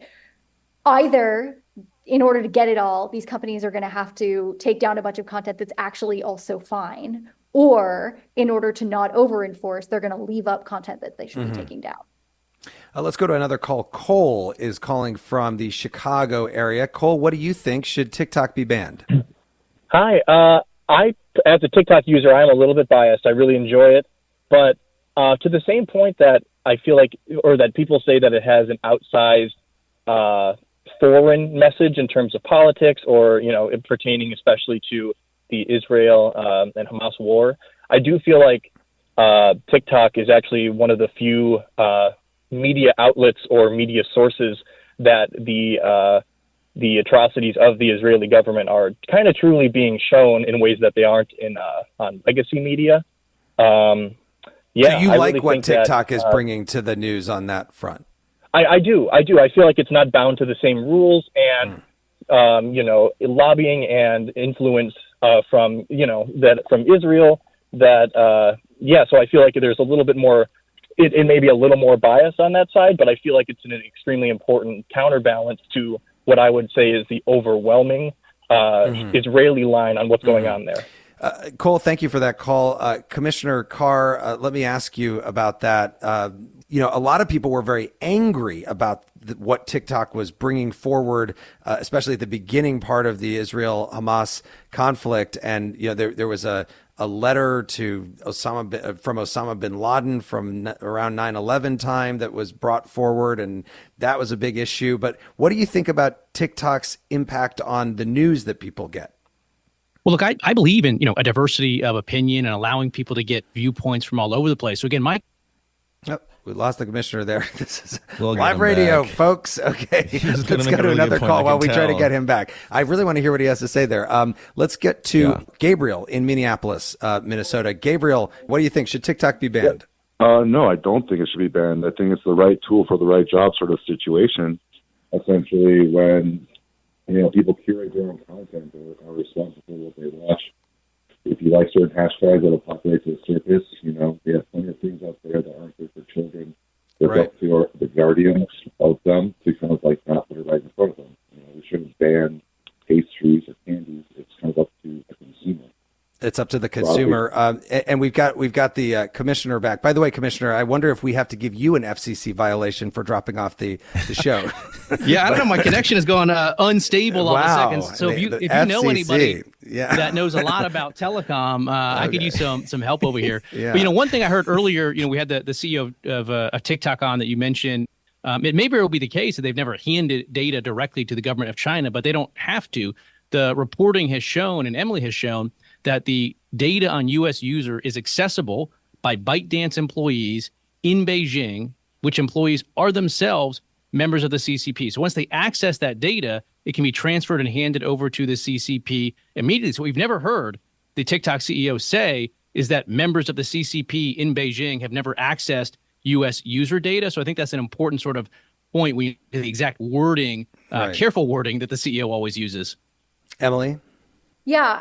Speaker 12: either in order to get it all, these companies are going to have to take down a bunch of content that's actually also fine, or in order to not over-enforce, they're going to leave up content that they should be taking down.
Speaker 4: Let's go to another call. Cole is calling from the Chicago area. Cole, what do you think? Should TikTok be banned?
Speaker 28: Hi. As a TikTok user, I'm a little bit biased. I really enjoy it. But to the same point that I feel like, or that people say that it has an outsized foreign message in terms of politics, or, it pertaining especially to the Israel and Hamas war, I do feel like TikTok is actually one of the few media outlets or media sources that the the atrocities of the Israeli government are kind of truly being shown in ways that they aren't in on legacy media.
Speaker 4: So you
Speaker 28: I
Speaker 4: like
Speaker 28: really
Speaker 4: what
Speaker 28: think that,
Speaker 4: TikTok is bringing to the news on that front?
Speaker 28: I do. I feel like it's not bound to the same rules and, lobbying and influence from Israel so I feel like there's a little bit more, it may be a little more bias on that side, but I feel like it's an extremely important counterbalance to what I would say is the overwhelming Israeli line on what's going on there.
Speaker 4: Cole, thank you for that call. Commissioner Carr, let me ask you about that. A lot of people were very angry about what TikTok was bringing forward, especially at the beginning part of the Israel-Hamas conflict. And, there was a letter to from Osama bin Laden from around 9/11 time that was brought forward, and that was a big issue. But what do you think about TikTok's impact on the news that people get?
Speaker 1: Well, look, I believe in, a diversity of opinion and allowing people to get viewpoints from all over the place. So again,
Speaker 4: we lost the commissioner there. This is
Speaker 8: we'll
Speaker 4: live radio, folks. Okay, let's go to another call while we try to get him back. I really want to hear what he has to say there. Let's get to Gabriel in Minneapolis, Minnesota. Gabriel, what do you think? Should TikTok be banned?
Speaker 3: No, I don't think it should be banned. I think it's the right tool for the right job sort of situation. Essentially, when people curate their own content or are responsible for what they watch. If you like certain hashtags that'll populate to the surface, they have plenty of things out there that aren't good for children. It's up to the guardians of them to kind of not put it right in front of them. We shouldn't ban pastries or candies. It's kind of up to the consumer.
Speaker 4: It's up to the consumer. And we've got the commissioner back. By the way, Commissioner, I wonder if we have to give you an FCC violation for dropping off the show.
Speaker 1: Yeah, I don't know. My connection is going unstable all of a second. So if you know anybody that knows a lot about telecom, I could use some help over here. But one thing I heard earlier, we had the CEO of TikTok on that you mentioned. It maybe will be the case that they've never handed data directly to the government of China, but they don't have to. The reporting has shown, and Emily has shown, that the data on U.S. user is accessible by ByteDance employees in Beijing, which employees are themselves members of the CCP. So once they access that data, it can be transferred and handed over to the CCP immediately. So what we've never heard the TikTok CEO say is that members of the CCP in Beijing have never accessed U.S. user data. So I think that's an important sort of point. The exact wording, careful wording that the CEO always uses.
Speaker 4: Emily?
Speaker 12: Yeah,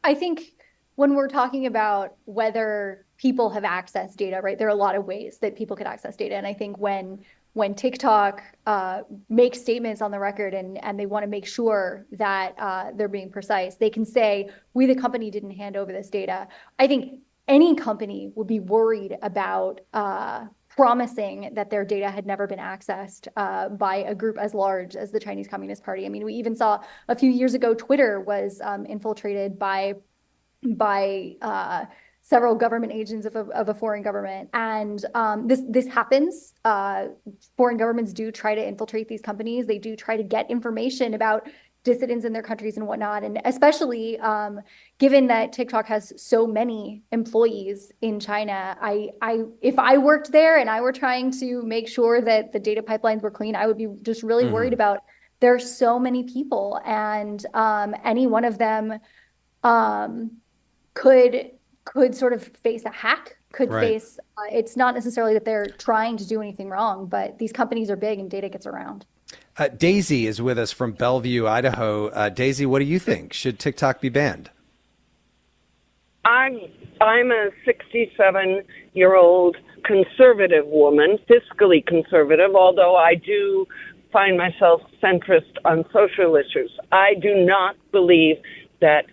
Speaker 12: I think when we're talking about whether people have accessed data, right, there are a lot of ways that people could access data. And I think when TikTok makes statements on the record and they want to make sure that they're being precise, they can say, we, the company, didn't hand over this data. I think any company would be worried about promising that their data had never been accessed by a group as large as the Chinese Communist Party. I mean, we even saw a few years ago, Twitter was infiltrated by several government agents of a foreign government. And this happens. Foreign governments do try to infiltrate these companies. They do try to get information about dissidents in their countries and whatnot. And especially given that TikTok has so many employees in China, if I worked there and I were trying to make sure that the data pipelines were clean, I would be just really worried about, there are so many people, and any one of them could sort of face a hack, face, it's not necessarily that they're trying to do anything wrong, but these companies are big and data gets around.
Speaker 4: Daisy is with us from Bellevue, Idaho. Daisy, what do you think? Should TikTok be banned?
Speaker 5: I'm a 67-year-old conservative woman, fiscally conservative, although I do find myself centrist on social issues. I do not believe that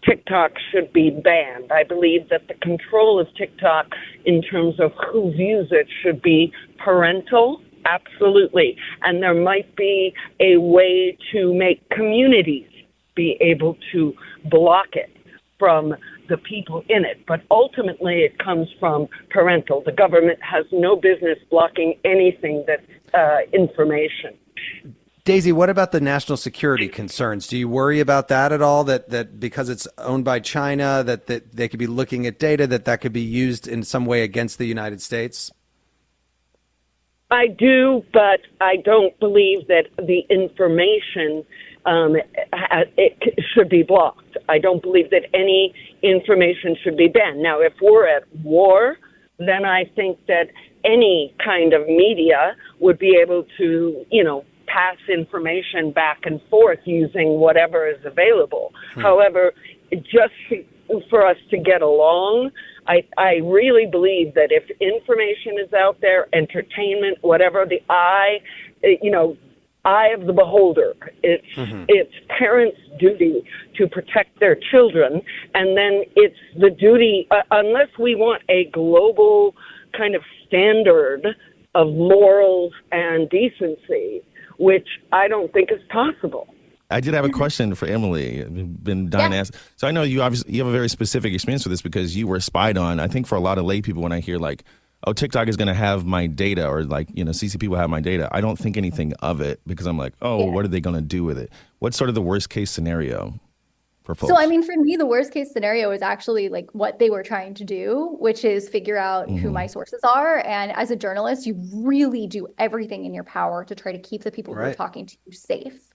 Speaker 5: TikTok should be banned. I believe that the control of TikTok in terms of who views it should be parental. Absolutely. And there might be a way to make communities be able to block it from the people in it. But ultimately, it comes from parental. The government has no business blocking anything that's information.
Speaker 4: Daisy, what about the national security concerns? Do you worry about that at all? That because it's owned by China, that they could be looking at data, that could be used in some way against the United States?
Speaker 5: I do, but I don't believe that the information it should be blocked. I don't believe that any information should be banned. Now, if we're at war, then I think that any kind of media would be able to, pass information back and forth using whatever is available. However, just for us to get along, I really believe that if information is out there, entertainment, whatever, the eye of the beholder, it's parents' duty to protect their children, and then it's the duty, unless we want a global kind of standard of morals and decency, which I don't think is possible.
Speaker 8: I did have a question for Emily. I've been dying to ask. So I know you have a very specific experience with this because you were spied on. I think for a lot of lay people, when I hear like, oh, TikTok is going to have my data, or like, CCP will have my data, I don't think anything of it because I'm like, what are they going to do with it? What's sort of the worst case scenario for folks?
Speaker 12: So, I mean, for me, the worst case scenario is actually like what they were trying to do, which is figure out who my sources are. And as a journalist, you really do everything in your power to try to keep the people who are talking to you safe.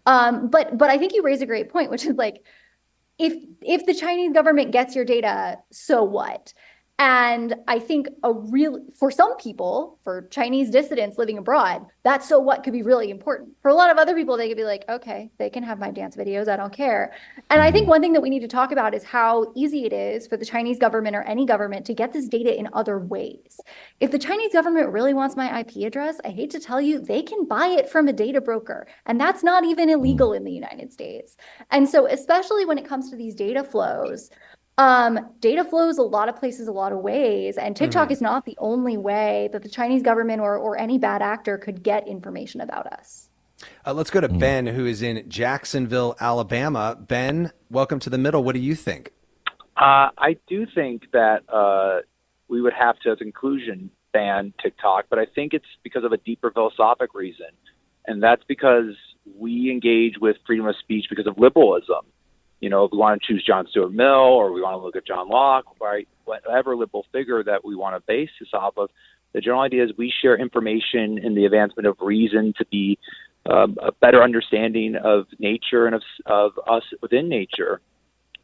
Speaker 12: But I think you raise a great point, which is like, if the Chinese government gets your data, so what? And I think for some people, for Chinese dissidents living abroad, that so what could be really important. For a lot of other people, they could be like, okay, they can have my dance videos, I don't care. And I think one thing that we need to talk about is how easy it is for the Chinese government or any government to get this data in other ways. If the Chinese government really wants my IP address, I hate to tell you, they can buy it from a data broker. And that's not even illegal in the United States. And so especially when it comes to these data flows a lot of places, a lot of ways, and TikTok is not the only way that the Chinese government or any bad actor could get information about us.
Speaker 4: Let's go to Ben, who is in Jacksonville, Alabama. Ben, welcome to The Middle. What do you think?
Speaker 2: I do think that we would have to, as inclusion, ban TikTok, but I think it's because of a deeper philosophic reason, and that's because we engage with freedom of speech because of liberalism. If we want to choose John Stuart Mill or we want to look at John Locke, right, whatever liberal figure that we want to base this off of, the general idea is we share information in the advancement of reason to be a better understanding of nature and of us within nature.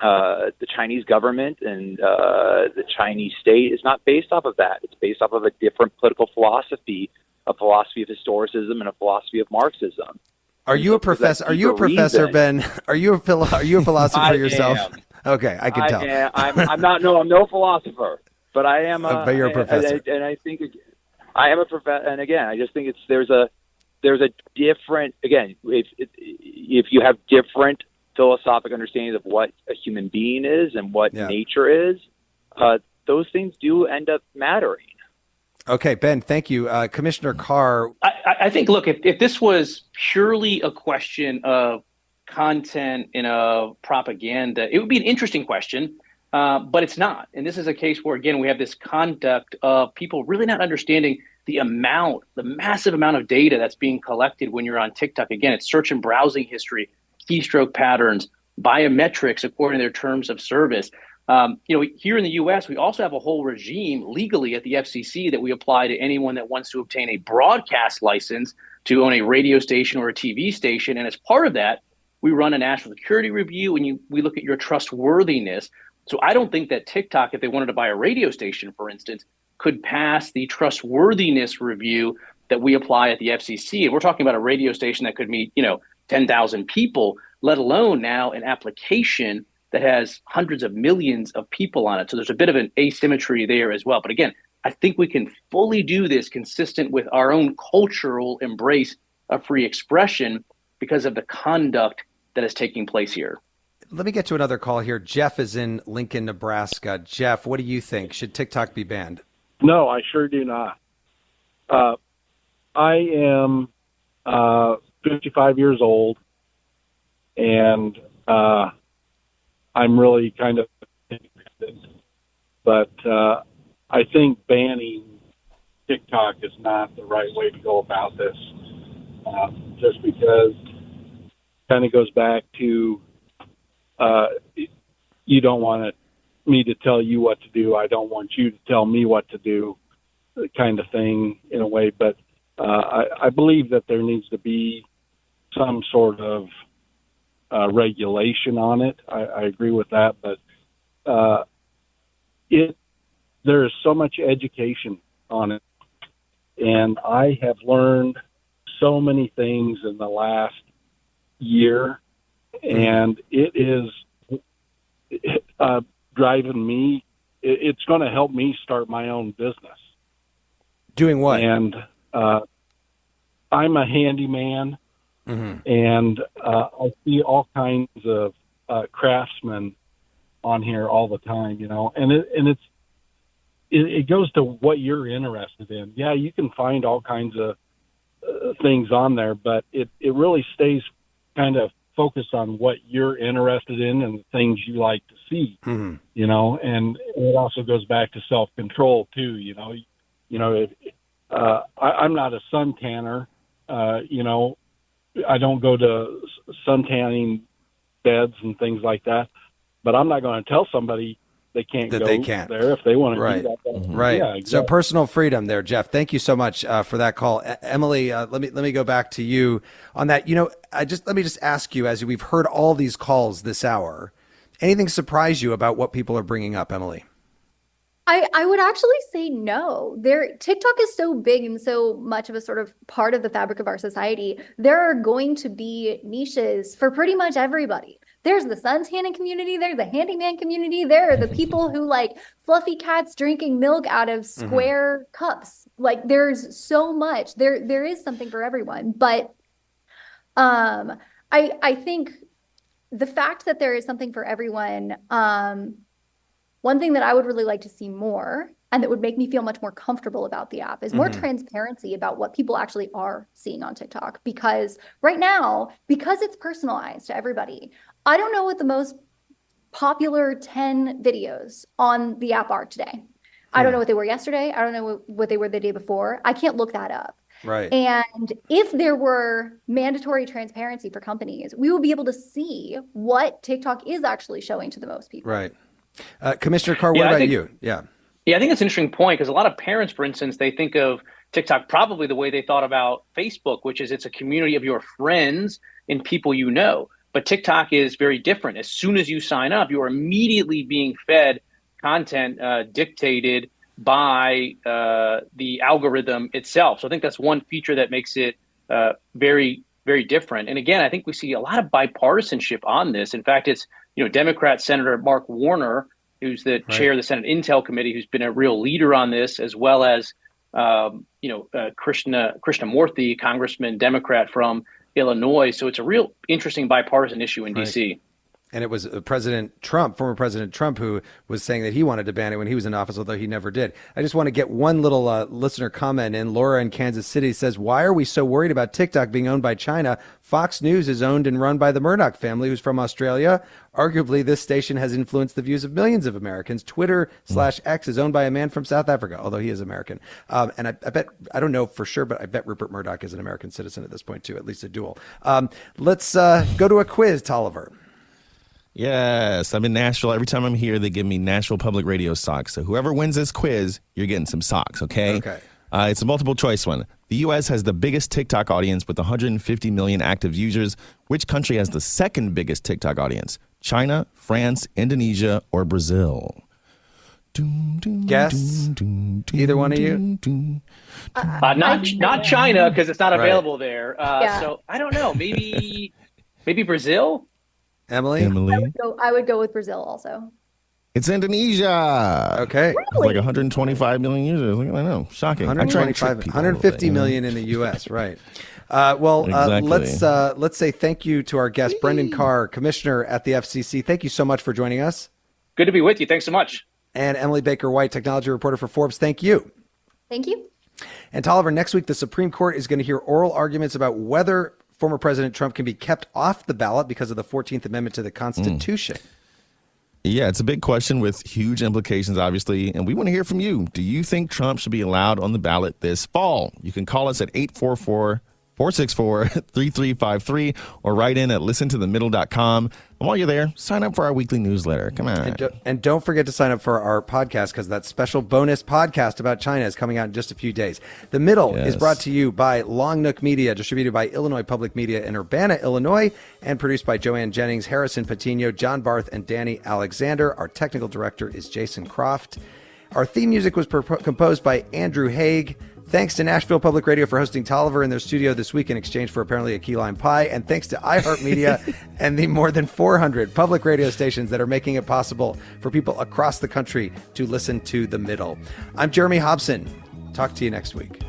Speaker 2: The Chinese government and the Chinese state is not based off of that. It's based off of a different political philosophy, a philosophy of historicism and a philosophy of Marxism.
Speaker 4: Are you a professor? Are you a professor, Ben? Are you a philosopher yourself?
Speaker 2: Am.
Speaker 4: Okay, I can tell.
Speaker 2: I'm not. No, I'm no philosopher, but I am.
Speaker 4: But you're a professor,
Speaker 2: and I think I am a professor. And again, I just think there's a different. Again, if you have different philosophic understandings of what a human being is and what nature is, those things do end up mattering.
Speaker 4: Okay, Ben, thank you. Commissioner Carr.
Speaker 1: I think, look, if this was purely a question of content and of propaganda, it would be an interesting question, but it's not. And this is a case where, again, we have this conduct of people really not understanding the massive amount of data that's being collected when you're on TikTok. Again, it's search and browsing history, keystroke patterns, biometrics according to their terms of service. Here in the U.S., we also have a whole regime legally at the FCC that we apply to anyone that wants to obtain a broadcast license to own a radio station or a TV station. And as part of that, we run a national security review and we look at your trustworthiness. So I don't think that TikTok, if they wanted to buy a radio station, for instance, could pass the trustworthiness review that we apply at the FCC. And we're talking about a radio station that could meet, 10,000 people, let alone now an application that has hundreds of millions of people on it. So there's a bit of an asymmetry there as well. But again, I think we can fully do this consistent with our own cultural embrace of free expression because of the conduct that is taking place here.
Speaker 4: Let me get to another call here. Jeff is in Lincoln, Nebraska. Jeff, what do you think? Should TikTok be banned?
Speaker 6: No, I sure do not. I am 55 years old, and I'm really kind of independent, but I think banning TikTok is not the right way to go about this, just because it kind of goes back to you don't want me to tell you what to do. I don't want you to tell me what to do, kind of thing in a way. But I believe that there needs to be some sort of regulation on it. I agree with that, but there is so much education on it, and I have learned so many things in the last year, and it is driving me. It's going to help me start my own business.
Speaker 4: Doing what?
Speaker 6: And I'm a handyman, and I see all kinds of craftsmen on here all the time, and it goes to what you're interested in. Yeah, you can find all kinds of things on there, but it really stays kind of focused on what you're interested in and the things you like to see, and it also goes back to self-control too. I'm not a sun tanner. I don't go to sun tanning beds and things like that, but I'm not going to tell somebody they can't go there if they want to do that.
Speaker 4: Right.
Speaker 6: Yeah, exactly.
Speaker 4: So personal freedom there, Jeff. Thank you so much for that call. Emily, let me go back to you on that. Let me just ask you, as we've heard all these calls this hour, anything surprise you about what people are bringing up, Emily?
Speaker 12: I would actually say no. TikTok is so big and so much of a sort of part of the fabric of our society. There are going to be niches for pretty much everybody. There's the sun tanning community. There's the handyman community. There are the people who like fluffy cats drinking milk out of square cups. Like there's so much. There is something for everyone. But I think the fact that there is something for everyone, one thing that I would really like to see more, and that would make me feel much more comfortable about the app, is more transparency about what people actually are seeing on TikTok. Because right now, because it's personalized to everybody, I don't know what the most popular 10 videos on the app are today. I don't know what they were yesterday. I don't know what they were the day before. I can't look that up.
Speaker 4: Right.
Speaker 12: And if there were mandatory transparency for companies, we will be able to see what TikTok is actually showing to the most people.
Speaker 4: Right. Commissioner Carr, what about you?
Speaker 1: Yeah, I think it's an interesting point because a lot of parents, for instance, they think of TikTok probably the way they thought about Facebook, which is it's a community of your friends and people you know. But TikTok is very different. As soon as you sign up, you are immediately being fed content dictated by the algorithm itself. So I think that's one feature that makes it very, very different. And again, I think we see a lot of bipartisanship on this. In fact, it's Democrat Senator Mark Warner, who's the chair of the Senate Intel Committee, who's been a real leader on this, as well as Krishnamurthy, Congressman Democrat from Illinois. So it's a real interesting bipartisan issue in D.C.
Speaker 4: And it was President Trump, former President Trump, who was saying that he wanted to ban it when he was in office, although he never did. I just want to get one little listener comment in. Laura in Kansas City says, why are we so worried about TikTok being owned by China? Fox News is owned and run by the Murdoch family, who's from Australia. Arguably, this station has influenced the views of millions of Americans. Twitter/X is owned by a man from South Africa, although he is American. And I bet, I don't know for sure, but I bet Rupert Murdoch is an American citizen at this point, too, at least a dual. Let's go to a quiz, Tolliver.
Speaker 8: Yes, I'm in Nashville. Every time I'm here, they give me Nashville Public Radio socks. So whoever wins this quiz, you're getting some socks, okay?
Speaker 4: Okay.
Speaker 8: It's a multiple choice one. The U.S. has the biggest TikTok audience with 150 million active users. Which country has the second biggest TikTok audience? China, France, Indonesia, or Brazil?
Speaker 4: Guess? Either one of you?
Speaker 1: Not China, because it's not available there. So I don't know. Maybe Brazil?
Speaker 4: Emily?
Speaker 12: I would go with Brazil also.
Speaker 8: It's Indonesia.
Speaker 4: Okay.
Speaker 12: Really?
Speaker 8: It's like 125 million users. I know. Shocking.
Speaker 4: 150 million in the U.S., right. Let's say thank you to our guest, Brendan Carr, Commissioner at the FCC. Thank you so much for joining us.
Speaker 1: Good to be with you. Thanks so much.
Speaker 4: And Emily Baker White, technology reporter for Forbes. Thank you.
Speaker 12: Thank you.
Speaker 4: And Tolliver, next week, the Supreme Court is going to hear oral arguments about whether former President Trump can be kept off the ballot because of the 14th Amendment to the Constitution.
Speaker 8: Yeah, it's a big question with huge implications, obviously. And we want to hear from you. Do you think Trump should be allowed on the ballot this fall? You can call us at 844-5 464-3353, or write in at listentothemiddle.com. And while you're there, sign up for our weekly newsletter. Come on.
Speaker 4: And don't forget to sign up for our podcast, because that special bonus podcast about China is coming out in just a few days. The Middle is brought to you by Long Nook Media, distributed by Illinois Public Media in Urbana, Illinois, and produced by Joanne Jennings, Harrison Patino, John Barth, and Danny Alexander. Our technical director is Jason Croft. Our theme music was composed by Andrew Haig. Thanks to Nashville Public Radio for hosting Tolliver in their studio this week in exchange for apparently a key lime pie. And thanks to iHeartMedia and the more than 400 public radio stations that are making it possible for people across the country to listen to The Middle. I'm Jeremy Hobson. Talk to you next week.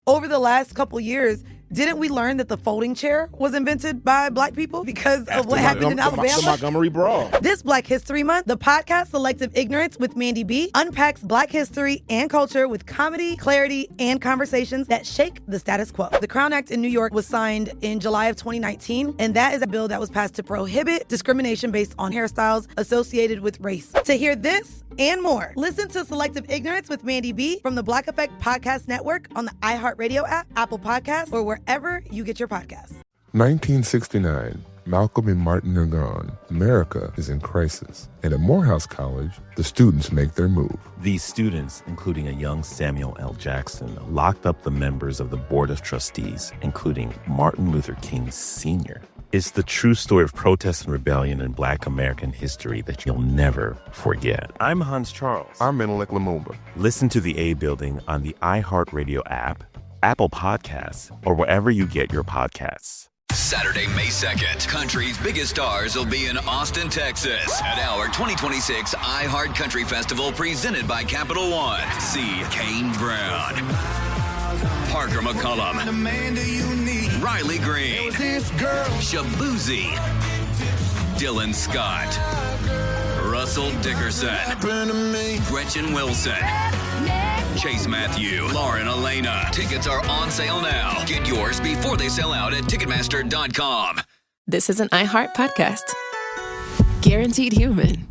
Speaker 7: Over the last couple years, didn't we learn that the folding chair was invented by Black people because of what happened in Alabama?
Speaker 9: The Montgomery Brawl.
Speaker 7: This Black History Month, the podcast Selective Ignorance with Mandy B unpacks Black history and culture with comedy, clarity, and conversations that shake the status quo. The Crown Act in New York was signed in July of 2019, and that is a bill that was passed to prohibit discrimination based on hairstyles associated with race. To hear this and more, listen to Selective Ignorance with Mandy B from the Black Effect Podcast Network on the iHeartRadio app, Apple Podcasts, or wherever you get your podcasts.
Speaker 15: 1969. Malcolm and Martin are gone. America is in crisis. And at Morehouse College, the students make their move.
Speaker 16: These students, including a young Samuel L. Jackson, locked up the members of the Board of Trustees, including Martin Luther King Sr. It's the true story of protest and rebellion in Black American history that you'll never forget. I'm Hans Charles.
Speaker 15: I'm Menelik Lumumba.
Speaker 16: Listen to The A Building on the iHeartRadio app, Apple Podcasts, or wherever you get your podcasts.
Speaker 10: Saturday, May 2nd, country's biggest stars will be in Austin, Texas at our 2026 iHeart Country Festival presented by Capital One. See Kane Brown, Parker McCullum, Riley Green, Shabuzi, Dylan Scott, Russell Dickerson, Gretchen Wilson, Chase Matthew, Lauren Elena. Tickets are on sale now. Get yours before they sell out at Ticketmaster.com.
Speaker 11: This is an iHeart podcast. Guaranteed Human.